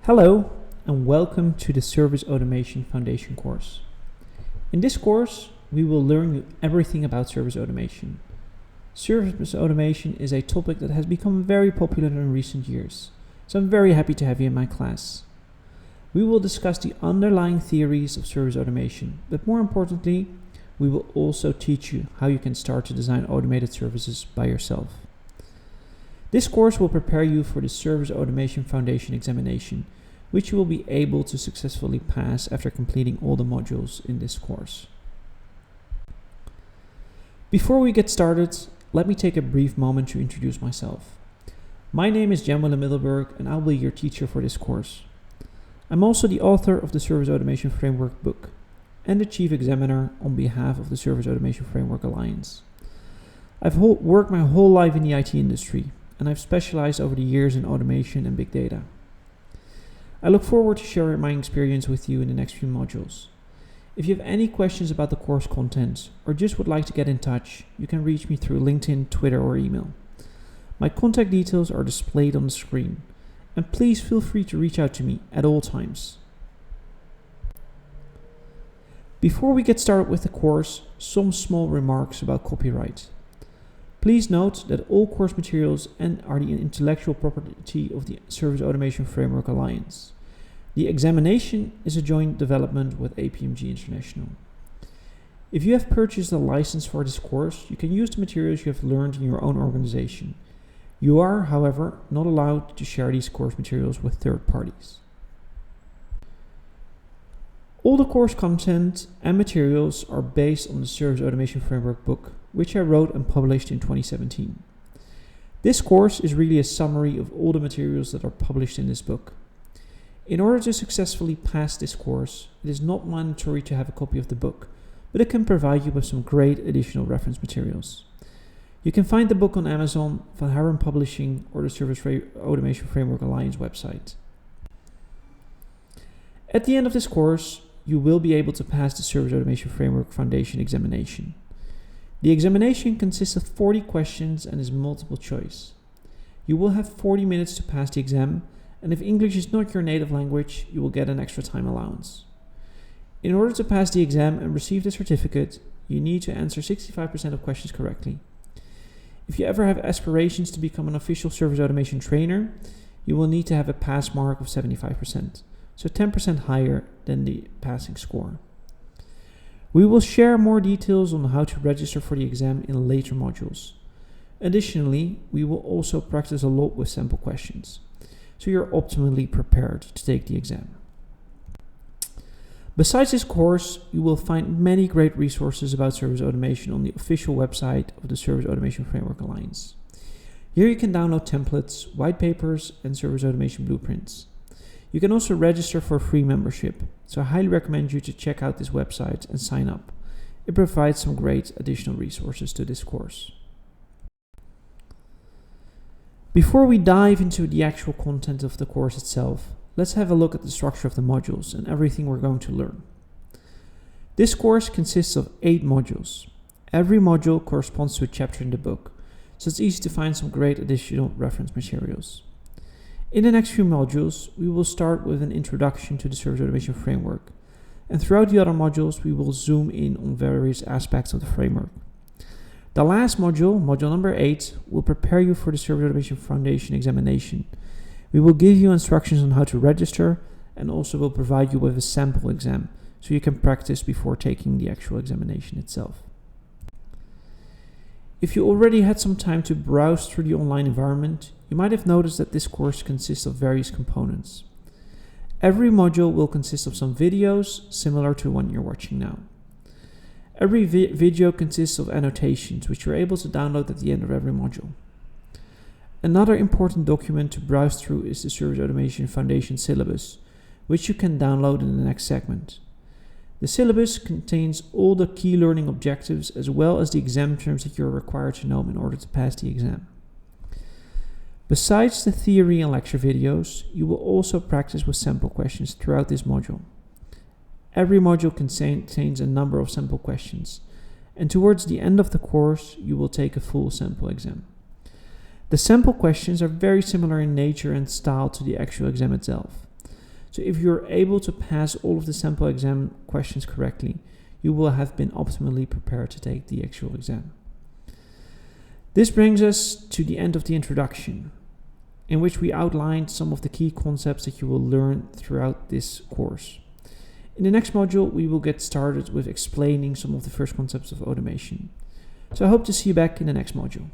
Hello and welcome to the Service Automation Foundation course. In this course, we will learn everything about service automation. Service automation is a topic that has become very popular in recent years, so I'm very happy to have you in my class. We will discuss the underlying theories of service automation, but more importantly, we will also teach you how you can start to design automated services by yourself. This course will prepare you for the Service Automation Foundation examination, which you will be able to successfully pass after completing all the modules in this course. Before we get started, let me take a brief moment to introduce myself. My name is Jan-Willem Middelburg and I'll be your teacher for this course. I'm also the author of the Service Automation Framework book and the Chief Examiner on behalf of the Service Automation Framework Alliance. I've worked my whole life in the IT industry, and I've specialized over the years in automation and big data. I look forward to sharing my experience with you in the next few modules. If you have any questions about the course content or just would like to get in touch, you can reach me through LinkedIn, Twitter or email. My contact details are displayed on the screen, and please feel free to reach out to me at all times. Before we get started with the course, some small remarks about copyright. Please note that all course materials are the intellectual property of the Service Automation Framework Alliance. The examination is a joint development with APMG International. If you have purchased a license for this course, you can use the materials you have learned in your own organization. You are, however, not allowed to share these course materials with third parties. All the course content and materials are based on the Service Automation Framework book, which I wrote and published in 2017. This course is really a summary of all the materials that are published in this book. In order to successfully pass this course, it is not mandatory to have a copy of the book, but it can provide you with some great additional reference materials. You can find the book on Amazon, Van Haren Publishing, or the Service Automation Framework Alliance website. At the end of this course, you will be able to pass the Service Automation Framework Foundation examination. The examination consists of 40 questions and is multiple choice. You will have 40 minutes to pass the exam, and if English is not your native language, you will get an extra time allowance. In order to pass the exam and receive the certificate, you need to answer 65% of questions correctly. If you ever have aspirations to become an official service automation trainer, you will need to have a pass mark of 75%. So 10% higher than the passing score. We will share more details on how to register for the exam in later modules. Additionally, we will also practice a lot with sample questions, so you're optimally prepared to take the exam. Besides this course, you will find many great resources about service automation on the official website of the Service Automation Framework Alliance. Here you can download templates, white papers, and service automation blueprints. You can also register for a free membership, so I highly recommend you to check out this website and sign up. It provides some great additional resources to this course. Before we dive into the actual content of the course itself, let's have a look at the structure of the modules and everything we're going to learn. This course consists of 8 modules. Every module corresponds to a chapter in the book, so it's easy to find some great additional reference materials. In the next few modules, we will start with an introduction to the Service Automation Framework, and throughout the other modules, we will zoom in on various aspects of the framework. The last module, module number 8, will prepare you for the Service Automation Foundation examination. We will give you instructions on how to register and also will provide you with a sample exam, so you can practice before taking the actual examination itself. If you already had some time to browse through the online environment, you might have noticed that this course consists of various components. Every module will consist of some videos similar to the one you're watching now. Every video consists of annotations, which you're able to download at the end of every module. Another important document to browse through is the Service Automation Foundation syllabus, which you can download in the next segment. The syllabus contains all the key learning objectives as well as the exam terms that you're required to know in order to pass the exam. Besides the theory and lecture videos, you will also practice with sample questions throughout this module. Every module contains a number of sample questions, and towards the end of the course, you will take a full sample exam. The sample questions are very similar in nature and style to the actual exam itself. So if you're able to pass all of the sample exam questions correctly, you will have been optimally prepared to take the actual exam. This brings us to the end of the introduction, in which we outlined some of the key concepts that you will learn throughout this course. In the next module, we will get started with explaining some of the first concepts of automation. So I hope to see you back in the next module.